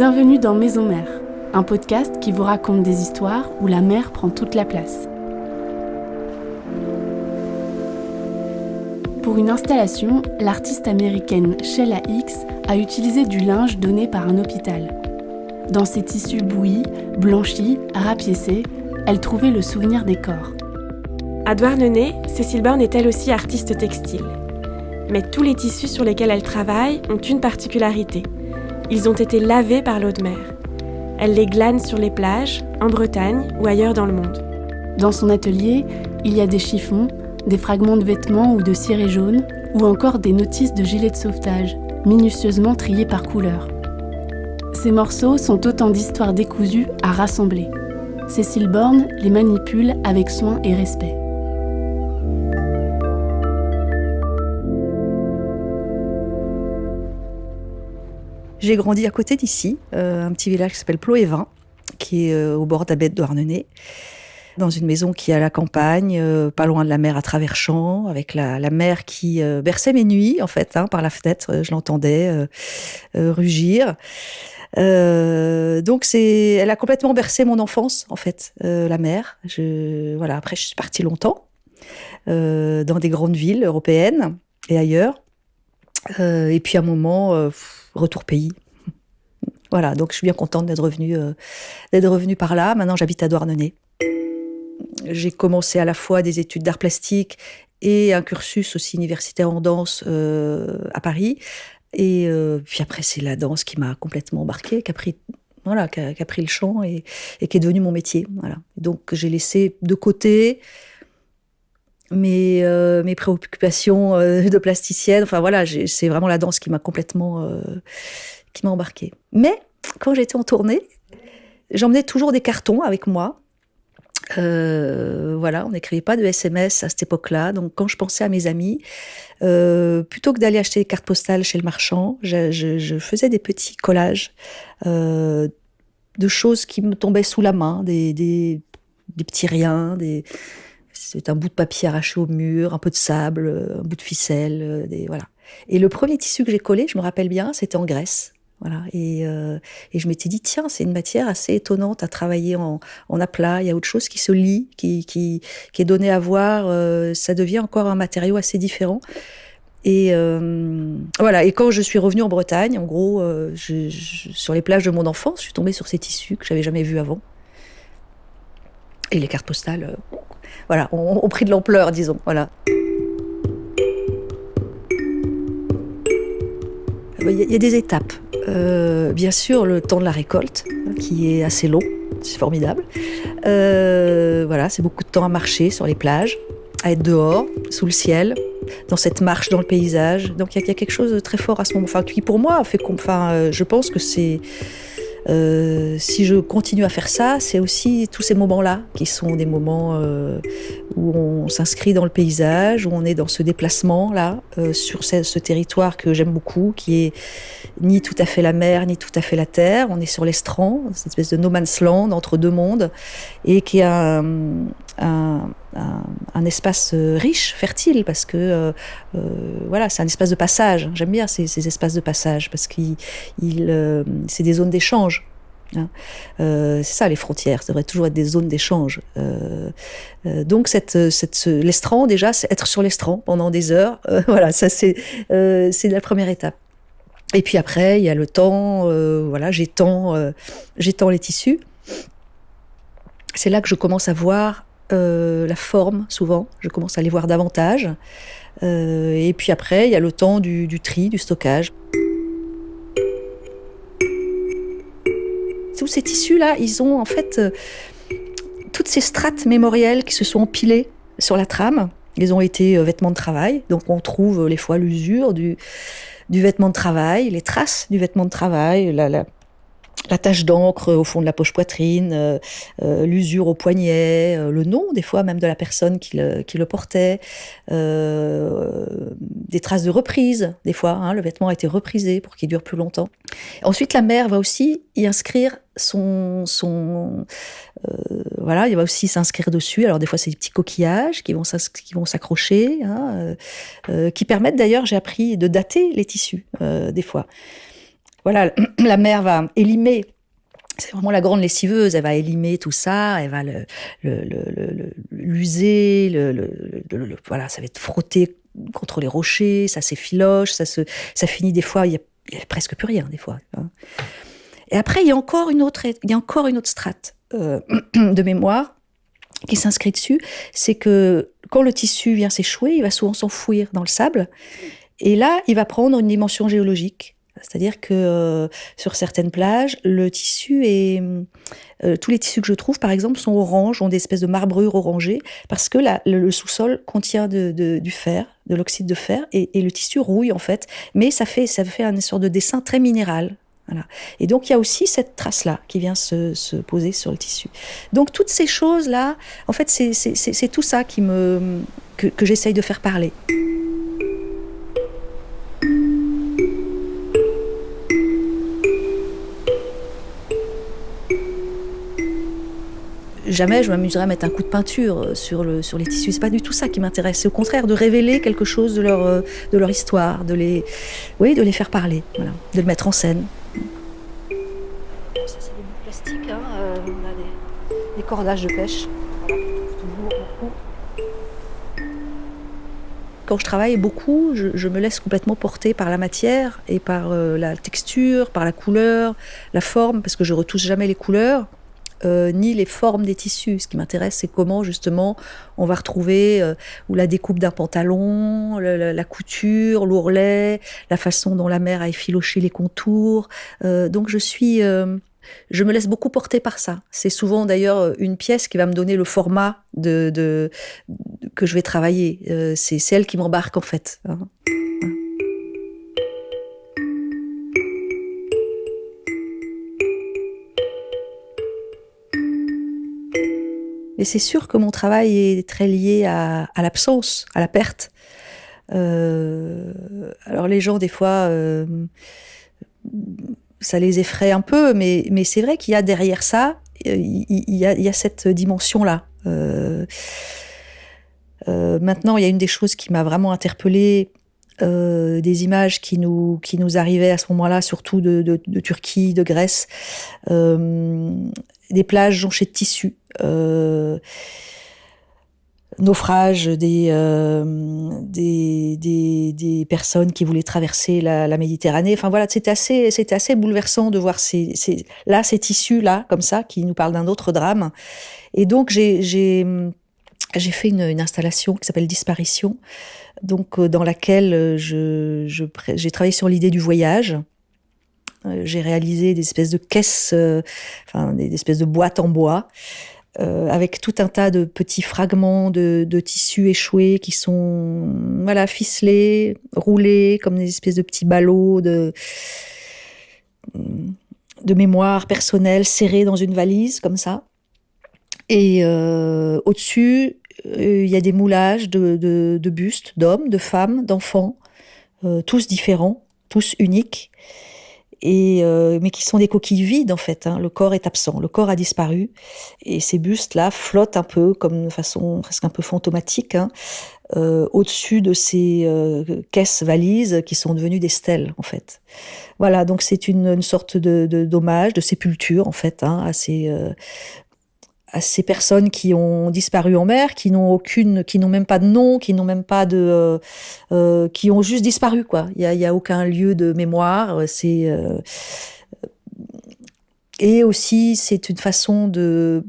Bienvenue dans Maison Mère, un podcast qui vous raconte des histoires où la mer prend toute la place. Pour une installation, l'artiste américaine Sheila Hicks a utilisé du linge donné par un hôpital. Dans ces tissus bouillis, blanchis, rapiécés, elle trouvait le souvenir des corps. À Douarnenez, Cécile Born est elle aussi artiste textile. Mais tous les tissus sur lesquels elle travaille ont une particularité. Ils ont été lavés par l'eau de mer. Elle les glane sur les plages, en Bretagne ou ailleurs dans le monde. Dans son atelier, il y a des chiffons, des fragments de vêtements ou de ciré jaune, ou encore des notices de gilets de sauvetage, minutieusement triés par couleur. Ces morceaux sont autant d'histoires décousues à rassembler. Cécile Born les manipule avec soin et respect. J'ai grandi à côté d'ici, un petit village qui s'appelle Ploévin, qui est au bord de la baie de Douarnenez, dans une maison qui est à la campagne, pas loin de la mer à travers champs, avec la mer qui berçait mes nuits, en fait, par la fenêtre, je l'entendais rugir. Donc elle a complètement bercé mon enfance, en fait, la mer. Après, je suis partie longtemps, dans des grandes villes européennes et ailleurs. Et puis à un moment, retour pays. Voilà, donc je suis bien contente d'être revenue par là. Maintenant, j'habite à Douarnenez. J'ai commencé à la fois des études d'art plastique et un cursus aussi universitaire en danse à Paris. Et puis après, c'est la danse qui m'a complètement embarquée, qui a pris le champ et qui est devenu mon métier. Voilà. Donc j'ai laissé de côté mes préoccupations de plasticienne. Enfin voilà, c'est vraiment la danse qui m'a complètement qui m'a embarquée. Mais quand j'étais en tournée, j'emmenais toujours des cartons avec moi. On n'écrivait pas de SMS à cette époque-là. Donc quand je pensais à mes amis, plutôt que d'aller acheter des cartes postales chez le marchand, je faisais des petits collages de choses qui me tombaient sous la main, des petits riens, c'est un bout de papier arraché au mur, un peu de sable, un bout de ficelle, voilà. Et le premier tissu que j'ai collé, je me rappelle bien, c'était en Grèce. Voilà. Et je m'étais dit, tiens, c'est une matière assez étonnante à travailler en aplat. Il y a autre chose qui se lie, qui est donné à voir. Ça devient encore un matériau assez différent. Et voilà. Et quand je suis revenue en Bretagne, en gros, sur les plages de mon enfance, je suis tombée sur ces tissus que j'avais jamais vus avant. Et les cartes postales, ont pris de l'ampleur, disons. Voilà. Il y a des étapes. Bien sûr, le temps de la récolte, qui est assez long, c'est formidable. C'est beaucoup de temps à marcher sur les plages, à être dehors, sous le ciel, dans cette marche dans le paysage. Donc il y a quelque chose de très fort à ce moment. Qui pour moi fait je pense que c'est si je continue à faire ça, c'est aussi tous ces moments-là qui sont des moments où on s'inscrit dans le paysage, où on est dans ce déplacement-là, sur ce territoire que j'aime beaucoup, qui est ni tout à fait la mer, ni tout à fait la terre. On est sur l'estran, cette espèce de no man's land entre deux mondes, et qui est un espace riche, fertile, parce que c'est un espace de passage. J'aime bien ces espaces de passage, parce que c'est des zones d'échange. C'est ça, les frontières, ça devrait toujours être des zones d'échange. Donc l'estran, déjà, c'est être sur l'estran pendant des heures. Ça c'est la première étape. Et puis après, il y a le temps. J'étends les tissus. C'est là que je commence à voir la forme, souvent. Je commence à les voir davantage. Et puis après, il y a le temps du tri, du stockage. Tous ces tissus-là, ils ont en fait toutes ces strates mémorielles qui se sont empilées sur la trame. Ils ont été vêtements de travail. Donc on trouve les fois l'usure du vêtement de travail, les traces du vêtement de travail, la tache d'encre au fond de la poche poitrine, l'usure au poignet, le nom des fois même de la personne qui le portait, des traces de reprise des fois, le vêtement a été reprisé pour qu'il dure plus longtemps. Ensuite, la mère va aussi y inscrire il va aussi s'inscrire dessus. Alors des fois c'est des petits coquillages qui vont s'accrocher, qui permettent d'ailleurs, j'ai appris, de dater les tissus des fois. Voilà, la mère va élimer. C'est vraiment la grande lessiveuse. Elle va élimer tout ça. Elle va l'user. Voilà, ça va être frotté contre les rochers. Ça s'effiloche. Ça finit des fois. Il y a presque plus rien des fois. Hein. Et après, il y a encore une autre strate de mémoire qui s'inscrit dessus. C'est que quand le tissu vient s'échouer, il va souvent s'enfouir dans le sable. Et là, il va prendre une dimension géologique. C'est-à-dire que sur certaines plages, le tissu est... tous les tissus que je trouve, par exemple, sont oranges, ont des espèces de marbrures orangées, parce que le sous-sol contient du fer, de l'oxyde de fer, et le tissu rouille, en fait. Mais ça fait une sorte de dessin très minéral. Voilà. Et donc, il y a aussi cette trace-là qui vient se poser sur le tissu. Donc, toutes ces choses-là, en fait, c'est tout ça que j'essaye de faire parler. Jamais je m'amuserais à mettre un coup de peinture sur les tissus. C'est pas du tout ça qui m'intéresse. C'est au contraire de révéler quelque chose de leur histoire, de les faire parler, voilà, de le mettre en scène. Ça, c'est des bouts plastiques. Hein. On a des cordages de pêche. Voilà, toujours beaucoup. Quand je travaille beaucoup, je me laisse complètement porter par la matière et par la texture, par la couleur, la forme, parce que je retouche jamais les couleurs. Ni les formes des tissus. Ce qui m'intéresse, c'est comment, justement, on va retrouver ou la découpe d'un pantalon, la couture, l'ourlet, la façon dont la mère a effiloché les contours. Donc, je me laisse beaucoup porter par ça. C'est souvent, d'ailleurs, une pièce qui va me donner le format que je vais travailler. C'est elle qui m'embarque, en fait. Hein. Et c'est sûr que mon travail est très lié à l'absence, à la perte. Alors les gens, des fois, ça les effraie un peu, mais c'est vrai qu'il y a derrière ça, il y a cette dimension-là. Maintenant, il y a une des choses qui m'a vraiment interpellée, des images qui nous arrivaient à ce moment-là, surtout de Turquie, de Grèce, des plages jonchées de tissus, naufrage des personnes qui voulaient traverser la Méditerranée. Enfin voilà, c'était assez bouleversant de voir ces tissus là comme ça qui nous parlent d'un autre drame. Et donc j'ai fait une installation qui s'appelle Disparition, donc dans laquelle j'ai travaillé sur l'idée du voyage. J'ai réalisé des espèces de caisses, des espèces de boîtes en bois, avec tout un tas de petits fragments de tissus échoués qui sont ficelés, roulés comme des espèces de petits ballots de mémoire personnelle serrés dans une valise comme ça. Et au-dessus, il y a des moulages de bustes d'hommes, de femmes, d'enfants, tous différents, tous uniques. Mais qui sont des coquilles vides en fait. Hein. Le corps est absent, le corps a disparu, et ces bustes-là flottent un peu comme de façon presque un peu fantomatique, hein, au-dessus de ces caisses valises qui sont devenues des stèles en fait. Voilà, donc c'est une sorte d'hommage, de sépulture en fait, hein, à ces personnes qui ont disparu en mer, qui n'ont même pas de nom, qui n'ont même pas qui ont juste disparu, quoi. Il y a aucun lieu de mémoire. Et aussi, c'est une façon de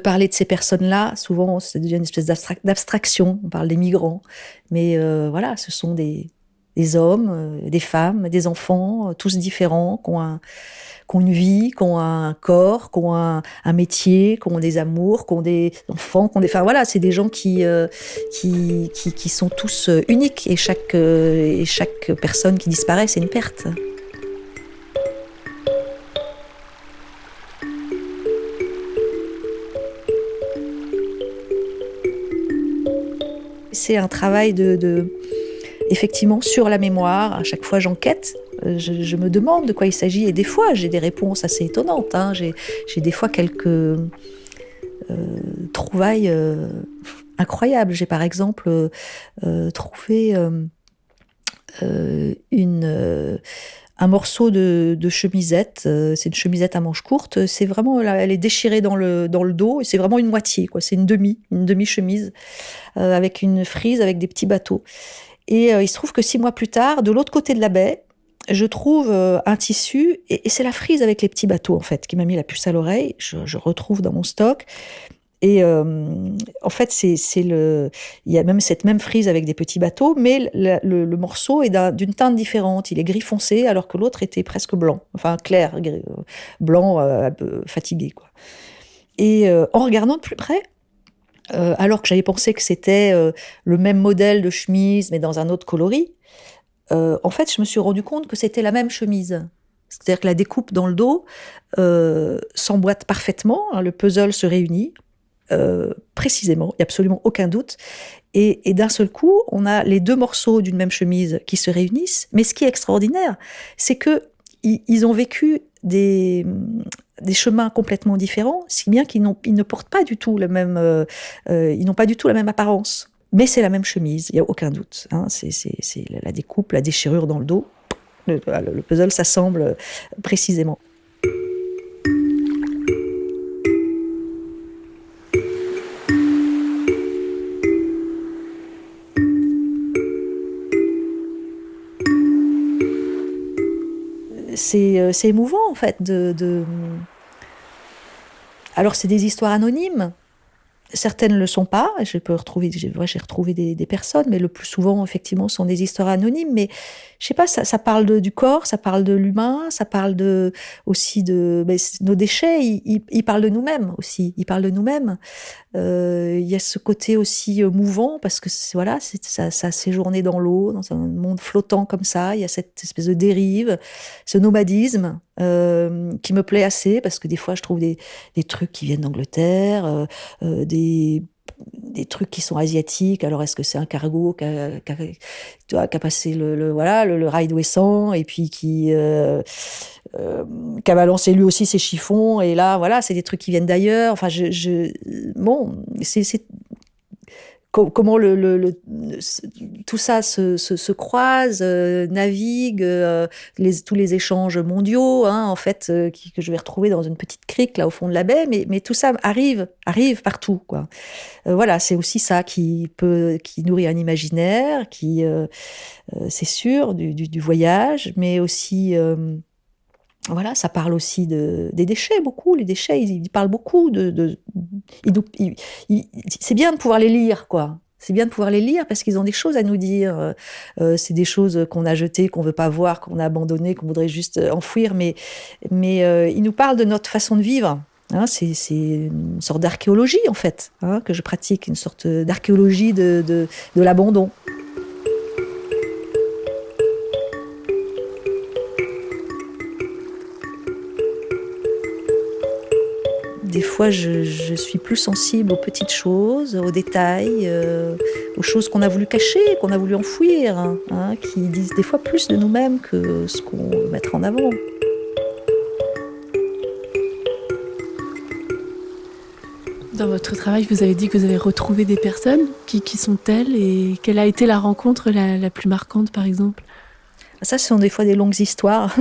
parler de ces personnes-là. Souvent, ça devient une espèce d'abstraction. On parle des migrants. Mais voilà, ce sont des hommes, des femmes, des enfants, tous différents, qui ont une vie, qui ont un corps, qui ont un métier, qui ont des amours, qui ont des enfants, qui ont des... Enfin voilà, c'est des gens qui sont tous uniques, et chaque personne qui disparaît, c'est une perte. C'est un travail effectivement sur la mémoire. À chaque fois, j'enquête. Je me demande de quoi il s'agit, et des fois j'ai des réponses assez étonnantes, hein. J'ai des fois quelques trouvailles incroyables. J'ai par exemple trouvé un morceau de chemisette. C'est une chemisette à manches courtes. C'est vraiment, elle est déchirée dans le dos. Et c'est vraiment une moitié, quoi. C'est une demi-chemise avec une frise, avec des petits bateaux. Et il se trouve que 6 mois plus tard, de l'autre côté de la baie, je trouve un tissu, et c'est la frise avec les petits bateaux, en fait, qui m'a mis la puce à l'oreille. Je retrouve dans mon stock. Et en fait, il y a même cette même frise avec des petits bateaux, mais le morceau est d'une teinte différente. Il est gris foncé, alors que l'autre était presque blanc, enfin clair, blanc, un peu fatigué, quoi. Et en regardant de plus près, alors que j'avais pensé que c'était le même modèle de chemise, mais dans un autre coloris, en fait, je me suis rendu compte que c'était la même chemise. C'est-à-dire que la découpe dans le dos s'emboîte parfaitement, hein, le puzzle se réunit précisément, il n'y a absolument aucun doute. Et d'un seul coup, on a les 2 morceaux d'une même chemise qui se réunissent. Mais ce qui est extraordinaire, c'est qu'ils ont vécu des chemins complètement différents, si bien qu'ils ne portent pas du tout ils n'ont pas du tout la même apparence. Mais c'est la même chemise, il n'y a aucun doute. Hein. C'est la découpe, la déchirure dans le dos. Le puzzle s'assemble précisément. C'est émouvant, en fait. Alors, c'est des histoires anonymes. Certaines ne le sont pas. J'ai retrouvé des personnes, mais le plus souvent, effectivement, sont des histoires anonymes. Mais je sais pas, ça parle du corps, ça parle de l'humain, ça parle aussi de nos déchets. Ils parlent de nous-mêmes aussi. Ils parlent de nous-mêmes. Il y a ce côté aussi mouvant, parce que ça a séjourné dans l'eau, dans un monde flottant comme ça. Il y a cette espèce de dérive, ce nomadisme qui me plaît assez, parce que des fois je trouve des trucs qui viennent d'Angleterre, des trucs qui sont asiatiques. Alors est-ce que c'est un cargo qui a passé le rail d'Ouessant, et puis qui a balancé lui aussi ses chiffons, et là voilà, c'est des trucs qui viennent d'ailleurs. Enfin, c'est comment tout ça se croise, navigue, tous les échanges mondiaux, hein, en fait, que je vais retrouver dans une petite crique là au fond de la baie, mais tout ça arrive partout, quoi. Voilà, c'est aussi ça qui nourrit un imaginaire, c'est sûr, du voyage, mais aussi voilà, ça parle aussi des déchets, beaucoup. Les déchets, ils parlent beaucoup c'est bien de pouvoir les lire, quoi. C'est bien de pouvoir les lire, parce qu'ils ont des choses à nous dire. C'est des choses qu'on a jetées, qu'on veut pas voir, qu'on a abandonnées, qu'on voudrait juste enfouir. Mais ils nous parlent de notre façon de vivre. Hein, c'est une sorte d'archéologie, en fait, hein, que je pratique, une sorte d'archéologie de l'abandon. Des fois, je suis plus sensible aux petites choses, aux détails, aux choses qu'on a voulu cacher, qu'on a voulu enfouir, hein, qui disent des fois plus de nous-mêmes que ce qu'on veut mettre en avant. Dans votre travail, vous avez dit que vous avez retrouvé des personnes. Qui sont-elles, et quelle a été la rencontre la plus marquante, par exemple ? Ça, ce sont des fois des longues histoires.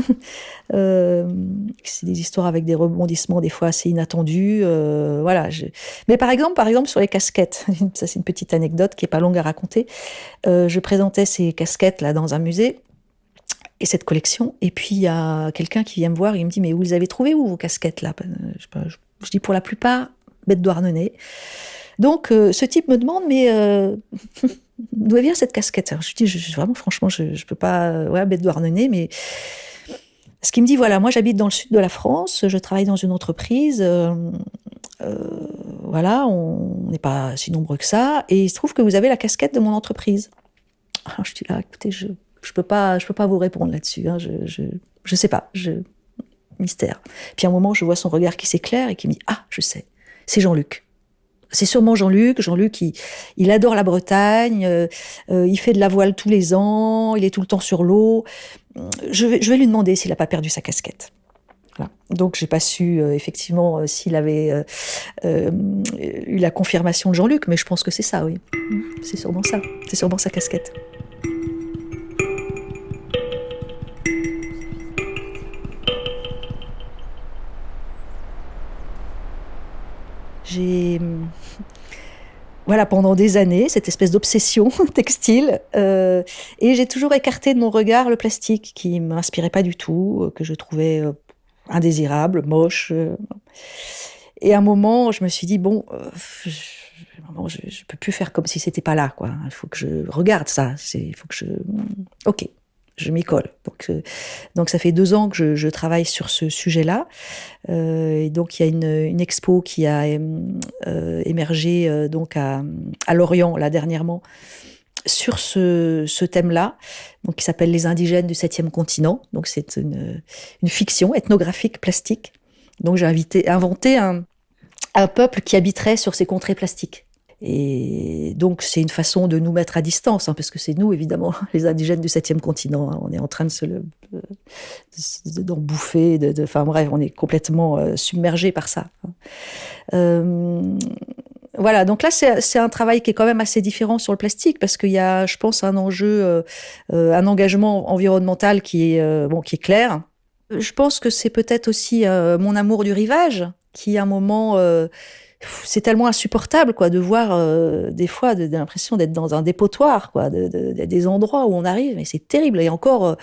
C'est des histoires avec des rebondissements, des fois assez inattendus. Voilà. Mais par exemple, sur les casquettes, ça c'est une petite anecdote qui est pas longue à raconter. Je présentais ces casquettes là dans un musée, et cette collection. Et puis il y a quelqu'un qui vient me voir et il me dit: mais vous les avez trouvées où, vos casquettes là? Je dis: pour la plupart, bête de Douarnenez. Donc ce type me demande: mais d'où vient cette casquette? Alors, je dis: vraiment, franchement, je peux pas. Ouais, bête de Douarnenez, mais. Ce qui me dit: voilà, moi j'habite dans le sud de la France, je travaille dans une entreprise, voilà, on n'est pas si nombreux que ça, et il se trouve que vous avez la casquette de mon entreprise. Alors, je dis là: écoutez, je peux pas vous répondre là-dessus, hein, je sais pas, mystère. Puis à un moment, je vois son regard qui s'éclaire et qui me dit: ah, je sais, c'est Jean-Luc. C'est sûrement Jean-Luc. Jean-Luc, il adore la Bretagne, il fait de la voile tous les ans, il est tout le temps sur l'eau. Je vais lui demander s'il n'a pas perdu sa casquette. Voilà. Donc, j'ai pas su effectivement s'il avait eu la confirmation de Jean-Luc, mais je pense que c'est ça, oui. C'est sûrement ça. C'est sûrement sa casquette. j'ai voilà, pendant des années, cette espèce d'obsession textile. Et j'ai toujours écarté de mon regard le plastique, qui ne m'inspirait pas du tout, que je trouvais indésirable, moche. Et à un moment, je me suis dit, je peux plus faire comme si c'était pas là, quoi. Il faut que je regarde ça. Ok, je m'y colle. Donc ça fait 2 ans que je travaille sur ce sujet-là. Et donc il y a une expo qui a émergé donc à Lorient là dernièrement sur ce thème-là, donc qui s'appelle Les indigènes du 7e continent. Donc c'est une fiction ethnographique plastique. Donc j'ai inventé un peuple qui habiterait sur ces contrées plastiques. Et donc, c'est une façon de nous mettre à distance, parce que c'est nous, évidemment, les indigènes du 7e continent. On est en train d'en bouffer, enfin bref, on est complètement submergés par ça. Voilà, donc là, c'est un travail qui est quand même assez différent sur le plastique, parce qu'il y a, je pense, un enjeu, un engagement environnemental qui est clair. Je pense que c'est peut-être aussi mon amour du rivage, qui à un moment... c'est tellement insupportable, quoi, de voir des fois l'impression d'être dans un dépotoir, quoi, des endroits où on arrive, mais c'est terrible. Et encore,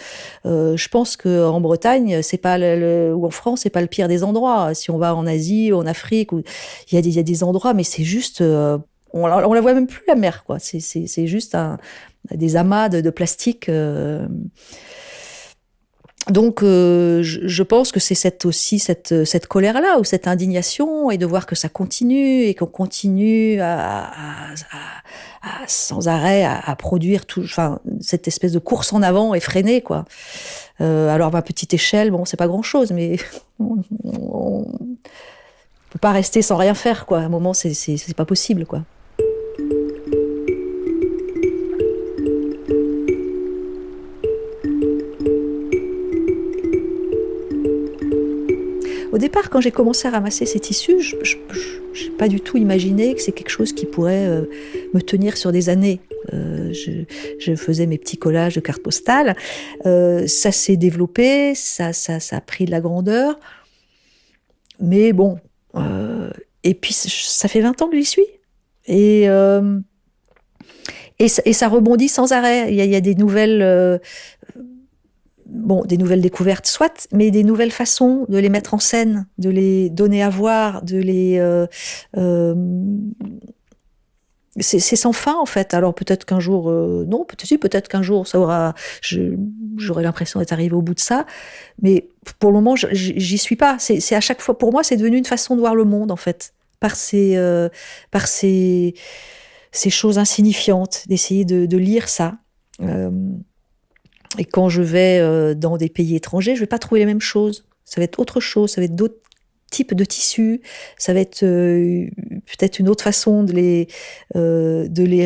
je pense que en Bretagne, c'est pas ou en France, c'est pas le pire des endroits. Si on va en Asie, en Afrique, où il y a des endroits, mais c'est juste, on la voit même plus la mer, quoi. C'est juste des amas de plastique. Donc, je pense que c'est cette colère-là, ou cette indignation, et de voir que ça continue, et qu'on continue à sans arrêt à produire cette espèce de course en avant effrénée, quoi. Alors, à petite échelle, c'est pas grand-chose, mais on peut pas rester sans rien faire, quoi. À un moment, c'est pas possible, quoi. Au départ, quand j'ai commencé à ramasser ces tissus, je n'ai pas du tout imaginé que c'est quelque chose qui pourrait me tenir sur des années. Je faisais mes petits collages de cartes postales. Ça s'est développé, ça a pris de la grandeur. Mais bon, et puis ça fait 20 ans que j'y suis. Et ça rebondit sans arrêt. Il y a des nouvelles... des nouvelles découvertes, soit, mais des nouvelles façons de les mettre en scène, de les donner à voir, de les... c'est sans fin, en fait. Alors peut-être qu'un jour... non, peut-être qu'un jour, j'aurai l'impression d'être arrivée au bout de ça. Mais pour le moment, j'y suis pas. C'est à chaque fois... Pour moi, c'est devenu une façon de voir le monde, en fait. Par ces choses insignifiantes, d'essayer de lire ça. Et quand je vais dans des pays étrangers, je vais pas trouver les mêmes choses. Ça va être autre chose, ça va être d'autres types de tissus, ça va être peut-être une autre façon de les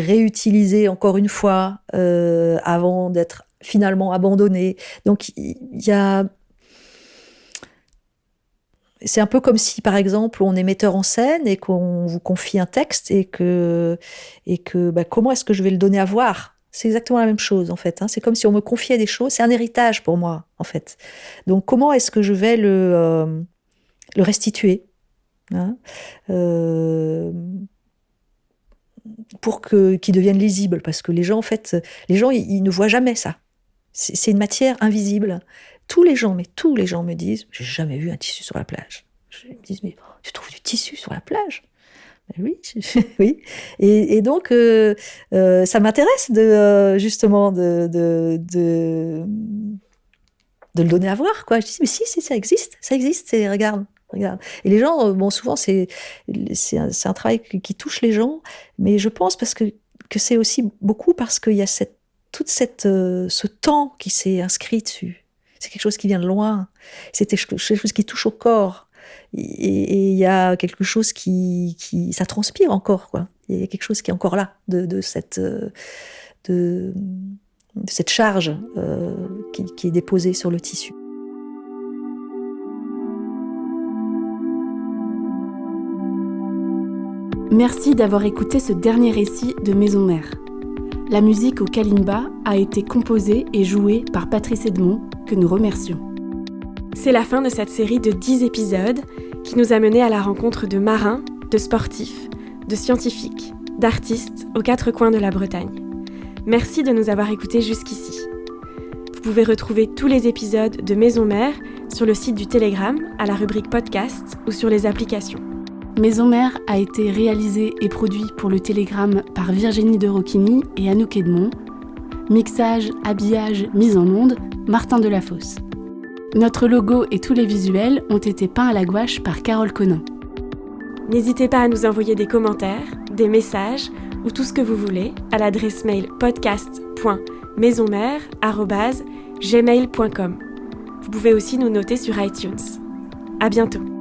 réutiliser encore une fois avant d'être finalement abandonnés. Donc c'est un peu comme si, par exemple, on est metteur en scène et qu'on vous confie un texte et que comment est-ce que je vais le donner à voir ? C'est exactement la même chose, en fait. C'est comme si on me confiait des choses. C'est un héritage pour moi, en fait. Donc, comment est-ce que je vais le restituer pour qu'il devienne lisible? Parce que les gens, en fait, ils ne voient jamais ça. C'est une matière invisible. Tous les gens me disent, j'ai jamais vu un tissu sur la plage. Ils me disent, mais tu trouves du tissu sur la plage? Ben oui, oui. Et donc, ça m'intéresse justement de le donner à voir, quoi. Je dis, mais si, ça existe, regarde. Et les gens, souvent, c'est un travail qui touche les gens, mais je pense que c'est aussi beaucoup parce qu'il y a ce temps qui s'est inscrit dessus. C'est quelque chose qui vient de loin. C'est quelque chose qui touche au corps. Et il y a quelque chose ça transpire encore, quoi. Il y a quelque chose qui est encore là de cette charge qui est déposée sur le tissu. Merci d'avoir écouté ce dernier récit de Maison Mère. La musique au kalimba a été composée et jouée par Patrice Edmond, que nous remercions. C'est la fin de cette série de 10 épisodes qui nous a menés à la rencontre de marins, de sportifs, de scientifiques, d'artistes aux 4 coins de la Bretagne. Merci de nous avoir écoutés jusqu'ici. Vous pouvez retrouver tous les épisodes de Maison Mère sur le site du Télégramme, à la rubrique podcast ou sur les applications. Maison Mère a été réalisé et produit pour le Télégramme par Virginie de Roquigny et Anouk Edmond. Mixage, habillage, mise en onde, Martin Delafosse. Notre logo et tous les visuels ont été peints à la gouache par Carole Conin. N'hésitez pas à nous envoyer des commentaires, des messages ou tout ce que vous voulez à l'adresse mail podcast.maisonmère@gmail.com. Vous pouvez aussi nous noter sur iTunes. À bientôt.